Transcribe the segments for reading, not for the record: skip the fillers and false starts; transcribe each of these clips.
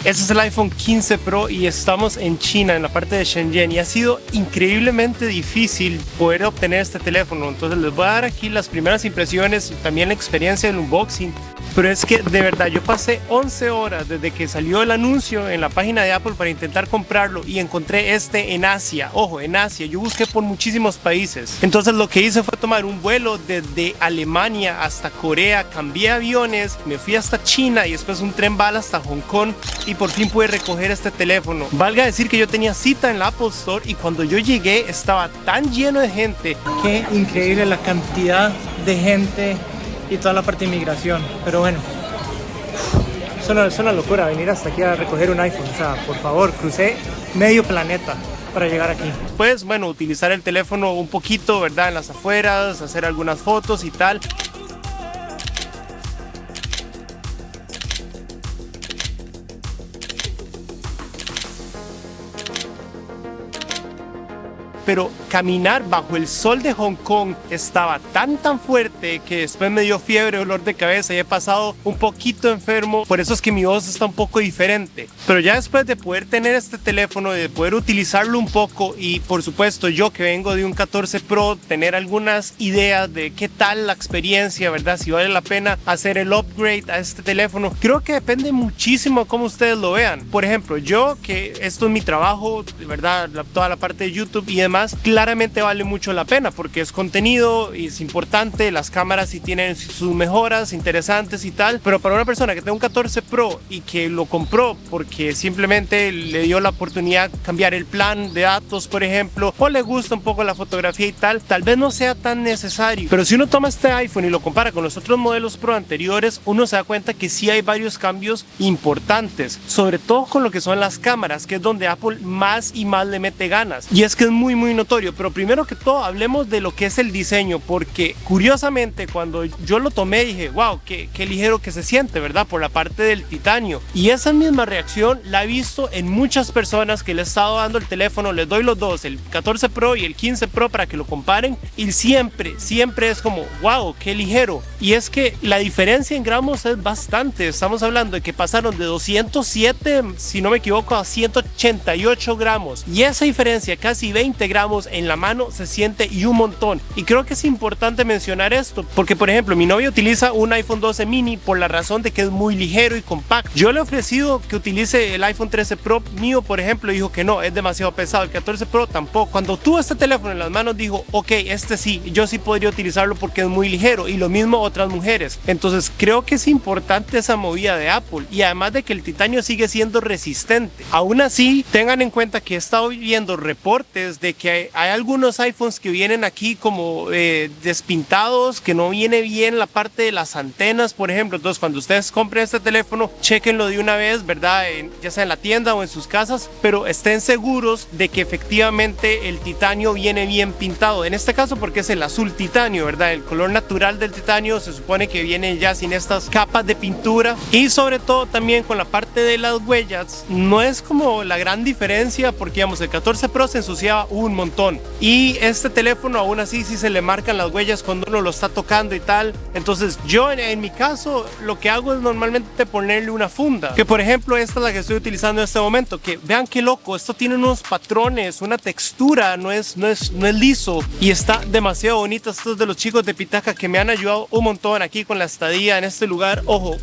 Este es el iPhone 15 Pro y estamos en China, en la parte de Shenzhen, y ha sido increíblemente difícil poder obtener este teléfono. Entonces les voy a dar aquí las primeras impresiones y también la experiencia del unboxing. Pero es que de verdad yo pasé 11 horas desde que salió el anuncio en la página de Apple para intentar comprarlo y encontré este en Asia. Ojo, en Asia. Yo busqué por muchísimos países. Entonces lo que hice fue tomar un vuelo desde Alemania hasta Corea, cambié aviones, me fui hasta China y después un tren bala hasta Hong Kong y por fin pude recoger este teléfono. Valga decir que yo tenía cita en la Apple Store y cuando yo llegué estaba tan lleno de gente. Qué increíble la cantidad de gente y toda la parte de inmigración. Pero bueno, es una locura venir hasta aquí a recoger un iPhone. O sea, por favor, crucé medio planeta para llegar aquí. Después, bueno, utilizar el teléfono un poquito, ¿verdad? En las afueras, hacer algunas fotos y tal. Pero caminar bajo el sol de Hong Kong estaba tan fuerte que después me dio fiebre, dolor de cabeza y he pasado un poquito enfermo. Por eso es que mi voz está un poco diferente. Pero ya después de poder tener este teléfono, de poder utilizarlo un poco y por supuesto yo que vengo de un 14 Pro, tener algunas ideas de qué tal la experiencia, ¿verdad? Si vale la pena hacer el upgrade a este teléfono. Creo que depende muchísimo de cómo ustedes lo vean. Por ejemplo, yo que esto es mi trabajo, ¿verdad? Toda la parte de YouTube y demás, claramente vale mucho la pena porque es contenido y es importante, las cámaras sí tienen sus mejoras interesantes y tal, pero para una persona que tenga un 14 Pro y que lo compró porque simplemente le dio la oportunidad de cambiar el plan de datos, por ejemplo, o le gusta un poco la fotografía y tal vez no sea tan necesario. Pero si uno toma este iPhone y lo compara con los otros modelos Pro anteriores, uno se da cuenta que sí hay varios cambios importantes, sobre todo con lo que son las cámaras, que es donde Apple más y más le mete ganas, y es que es muy notorio. Pero primero que todo hablemos de lo que es el diseño, porque curiosamente cuando yo lo tomé dije, wow, qué ligero que se siente, ¿verdad? Por la parte del titanio, y esa misma reacción la he visto en muchas personas que le he estado dando el teléfono, les doy los dos, el 14 Pro y el 15 Pro, para que lo comparen, y siempre es como, wow, qué ligero. Y es que la diferencia en gramos es bastante. Estamos hablando de que pasaron de 207, si no me equivoco, a 188 gramos, y esa diferencia, casi 20 gramos en la mano, se siente y un montón. Y creo que es importante mencionar esto porque, por ejemplo, mi novio utiliza un iPhone 12 mini por la razón de que es muy ligero y compacto. Yo le he ofrecido que utilice el iPhone 13 Pro mío, por ejemplo, y dijo que no, es demasiado pesado. El 14 Pro tampoco. Cuando tuvo este teléfono en las manos dijo, ok, este sí, yo sí podría utilizarlo porque es muy ligero, y lo mismo otras mujeres. Entonces creo que es importante esa movida de Apple, y además de que el titanio sigue siendo resistente. Aún así, tengan en cuenta que he estado viendo reportes de que hay algunos iPhones que vienen aquí como despintados, que no viene bien la parte de las antenas, por ejemplo. Entonces cuando ustedes compren este teléfono, chequenlo de una vez, ¿verdad? Ya sea en la tienda o en sus casas, pero estén seguros de que efectivamente el titanio viene bien pintado. En este caso porque es el azul titanio, ¿verdad? El color natural del titanio se supone que viene ya sin estas capas de pintura, y sobre todo también con la parte de las huellas no es como la gran diferencia, porque digamos el 14 Pro se ensuciaba un montón y este teléfono aún así sí se le marcan las huellas cuando uno lo está tocando y tal. Entonces yo en mi caso lo que hago es normalmente ponerle una funda, que por ejemplo esta es la que estoy utilizando en este momento, que vean qué loco, esto tiene unos patrones, una textura, no es liso y está demasiado bonito. Esto es de los chicos de Pitaka que me han ayudado un montón aquí con la estadía en este lugar. Ojo,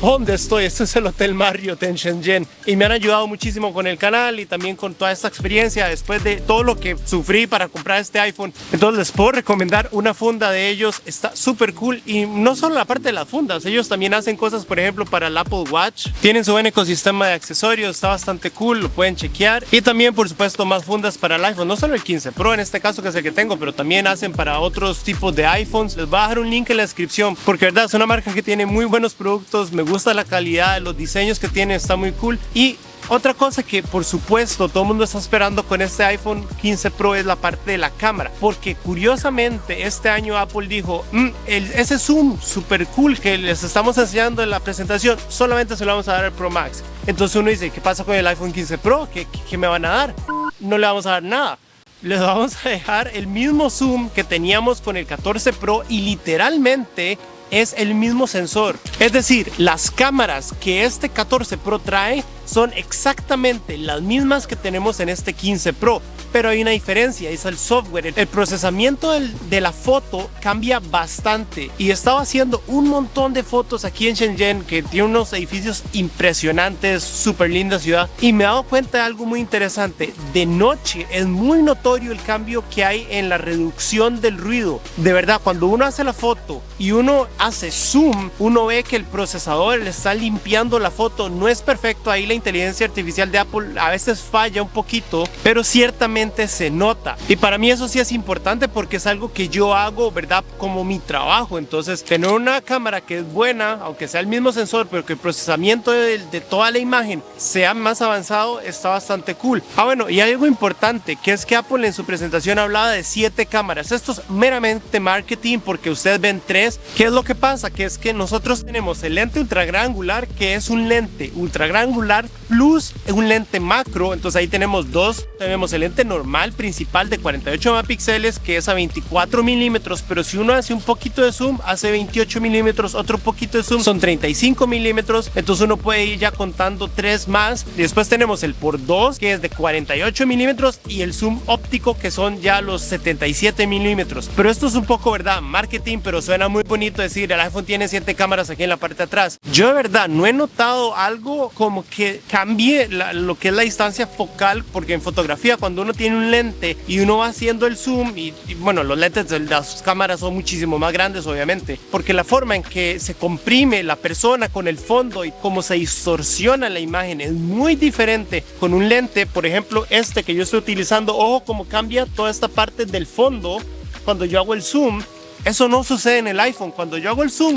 ¿dónde estoy? Este es el Hotel Marriott en Shenzhen y me han ayudado muchísimo con el canal y también con toda esta experiencia después de todo lo que sufrí para comprar este iPhone. Entonces les puedo recomendar una funda de ellos, está súper cool. Y no solo la parte de las fundas, ellos también hacen cosas, por ejemplo, para el Apple Watch. Tienen su buen ecosistema de accesorios, está bastante cool, lo pueden chequear. Y también, por supuesto, más fundas para el iPhone, no solo el 15 Pro en este caso, que es el que tengo, pero también hacen para otros tipos de iPhones. Les voy a dejar un link en la descripción porque, verdad, es una marca que tiene muy buenos productos. Me gusta la calidad, los diseños que tiene, está muy cool. Y otra cosa que por supuesto todo el mundo está esperando con este iPhone 15 Pro es la parte de la cámara, porque curiosamente este año Apple dijo ese zoom super cool que les estamos enseñando en la presentación solamente se lo vamos a dar al Pro Max. Entonces uno dice, ¿qué pasa con el iPhone 15 Pro? ¿Qué me van a dar? No le vamos a dar nada. Les vamos a dejar el mismo zoom que teníamos con el 14 Pro y literalmente es el mismo sensor. Es decir, las cámaras que este 14 Pro trae son exactamente las mismas que tenemos en este 15 Pro, pero hay una diferencia, es el software. El procesamiento de la foto cambia bastante y he estado haciendo un montón de fotos aquí en Shenzhen, que tiene unos edificios impresionantes, súper linda ciudad, y me he dado cuenta de algo muy interesante. De noche es muy notorio el cambio que hay en la reducción del ruido. De verdad, cuando uno hace la foto y uno hace zoom, uno ve que el procesador le está limpiando la foto. No es perfecto, ahí la inteligencia artificial de Apple a veces falla un poquito, pero ciertamente se nota. Y para mí eso sí es importante porque es algo que yo hago, ¿verdad? Como mi trabajo. Entonces, tener una cámara que es buena, aunque sea el mismo sensor, pero que el procesamiento de toda la imagen sea más avanzado, está bastante cool. Bueno, y hay algo importante, que es que Apple en su presentación hablaba de 7 cámaras. Esto es meramente marketing porque ustedes ven 3. ¿Qué es lo que pasa? Que es que nosotros tenemos el lente ultra gran angular, que es un lente ultra gran angular plus un lente macro. Entonces ahí tenemos dos. Tenemos el lente normal principal de 48 megapíxeles, que es a 24 milímetros, pero si uno hace un poquito de zoom, hace 28 milímetros, otro poquito de zoom, son 35 milímetros. Entonces uno puede ir ya contando 3 más. Y después tenemos el por 2, que es de 48 milímetros, y el zoom óptico, que son ya los 77 milímetros. Pero esto es un poco, ¿verdad?, marketing, pero suena muy bonito decir el iPhone tiene 7 cámaras aquí en la parte de atrás. Yo de verdad no he notado algo como que cambie lo que es la distancia focal, porque en fotografía cuando uno tiene un lente y uno va haciendo el zoom y bueno, los lentes de las cámaras son muchísimo más grandes, obviamente, porque la forma en que se comprime la persona con el fondo y cómo se distorsiona la imagen es muy diferente con un lente. Por ejemplo, este que yo estoy utilizando, ojo cómo cambia toda esta parte del fondo cuando yo hago el zoom. Eso no sucede en el iPhone. Cuando yo hago el zoom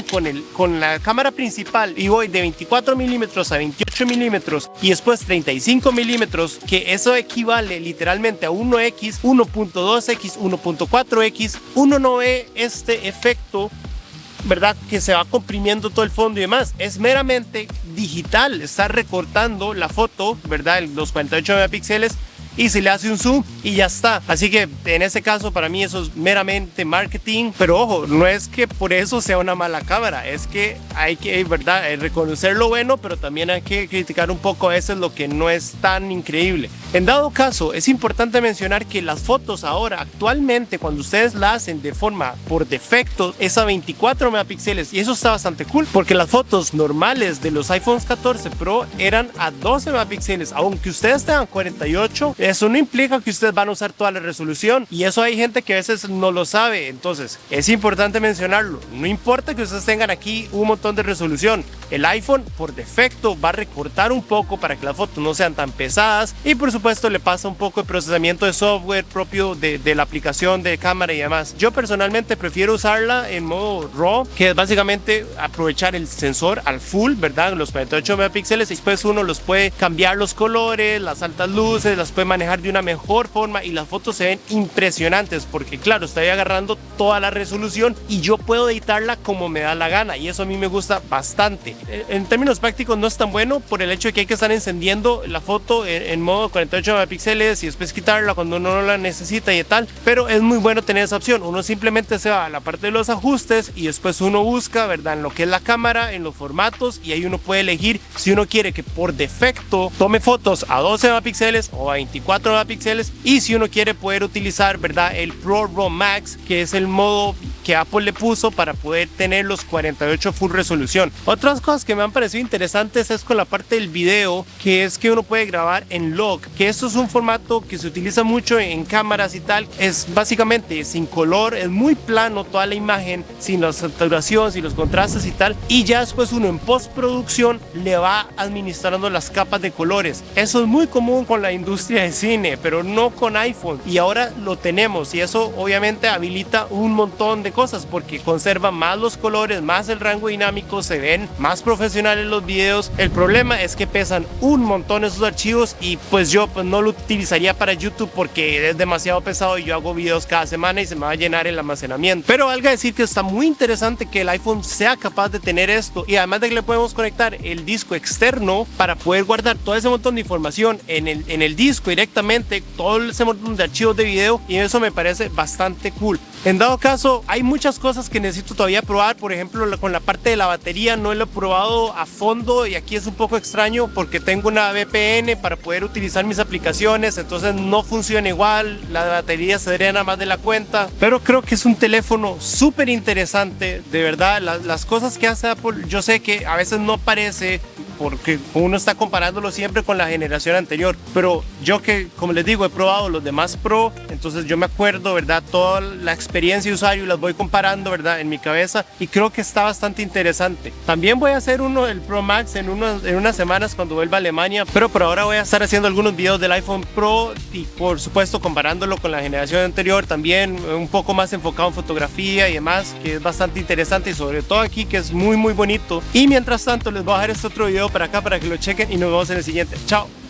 con la cámara principal y voy de 24 milímetros a 28 milímetros y después 35 milímetros, que eso equivale literalmente a 1x, 1.2x, 1.4x, uno no ve este efecto, ¿verdad?, que se va comprimiendo todo el fondo y demás. Es meramente digital, está recortando la foto, ¿verdad?, los 48 megapíxeles, y se le hace un zoom y ya está. Así que en este caso para mí eso es meramente marketing, pero ojo, no es que por eso sea una mala cámara, es que hay que, ¿verdad?, reconocer lo bueno, pero también hay que criticar un poco a veces lo que no es tan increíble. En dado caso, es importante mencionar que las fotos ahora, actualmente, cuando ustedes la hacen de forma por defecto, es a 24 megapíxeles, y eso está bastante cool, porque las fotos normales de los iPhones 14 Pro eran a 12 megapíxeles, aunque ustedes tengan 48, eso no implica que ustedes van a usar toda la resolución, y eso hay gente que a veces no lo sabe. Entonces es importante mencionarlo. No importa que ustedes tengan aquí un montón de resolución, el iPhone por defecto va a recortar un poco para que las fotos no sean tan pesadas, y por supuesto le pasa un poco de procesamiento de software propio de la aplicación de cámara y demás. Yo personalmente prefiero usarla en modo RAW, que es básicamente aprovechar el sensor al full, ¿verdad?, los 48 megapíxeles, y después uno los puede cambiar los colores, las altas luces, las puede manejar de una mejor forma, y las fotos se ven impresionantes porque claro, estoy agarrando toda la resolución y yo puedo editarla como me da la gana, y eso a mí me gusta bastante. En términos prácticos no es tan bueno por el hecho de que hay que estar encendiendo la foto en modo 48 megapíxeles y después quitarla cuando uno no la necesita y tal, pero es muy bueno tener esa opción. Uno simplemente se va a la parte de los ajustes y después uno busca, ¿verdad?, en lo que es la cámara, en los formatos, y ahí uno puede elegir si uno quiere que por defecto tome fotos a 12 megapíxeles o a 24 megapíxeles, y si uno quiere poder utilizar, ¿verdad?, el ProRAW Max, que es el modo que Apple le puso para poder tener los 48 full resolución. Otras cosas que me han parecido interesantes es con la parte del video, que es que uno puede grabar en log, que esto es un formato que se utiliza mucho en cámaras y tal. Es básicamente sin color, es muy plano toda la imagen, sin la saturación, sin los contrastes y tal, y ya después uno en postproducción le va administrando las capas de colores. Eso es muy común con la industria de cine, pero no con iPhone, y ahora lo tenemos, y eso obviamente habilita un montón de cosas porque conserva más los colores, más el rango dinámico, se ven más profesionales los videos. El problema es que pesan un montón esos archivos, y pues yo no lo utilizaría para YouTube porque es demasiado pesado y yo hago videos cada semana y se me va a llenar el almacenamiento. Pero valga decir que está muy interesante que el iPhone sea capaz de tener esto, y además de que le podemos conectar el disco externo para poder guardar todo ese montón de información en el disco directamente, todo ese montón de archivos de video, y eso me parece bastante cool. En dado caso, hay hay muchas cosas que necesito todavía probar, por ejemplo con la parte de la batería no lo he probado a fondo y aquí es un poco extraño porque tengo una VPN para poder utilizar mis aplicaciones, entonces no funciona igual, la batería se drena más de la cuenta, pero creo que es un teléfono súper interesante, de verdad, las cosas que hace Apple, yo sé que a veces no parece porque uno está comparándolo siempre con la generación anterior, pero yo que, como les digo, he probado los demás Pro, entonces yo me acuerdo, ¿verdad? Toda la experiencia de usuario y las voy comparando, ¿verdad? En mi cabeza y creo que está bastante interesante. También voy a hacer uno del Pro Max en unas semanas cuando vuelva a Alemania, pero por ahora voy a estar haciendo algunos videos del iPhone Pro y por supuesto comparándolo con la generación anterior, también un poco más enfocado en fotografía y demás, que es bastante interesante y sobre todo aquí que es muy bonito. Y mientras tanto les voy a dejar este otro video para acá para que lo chequen y nos vemos en el siguiente. Chao.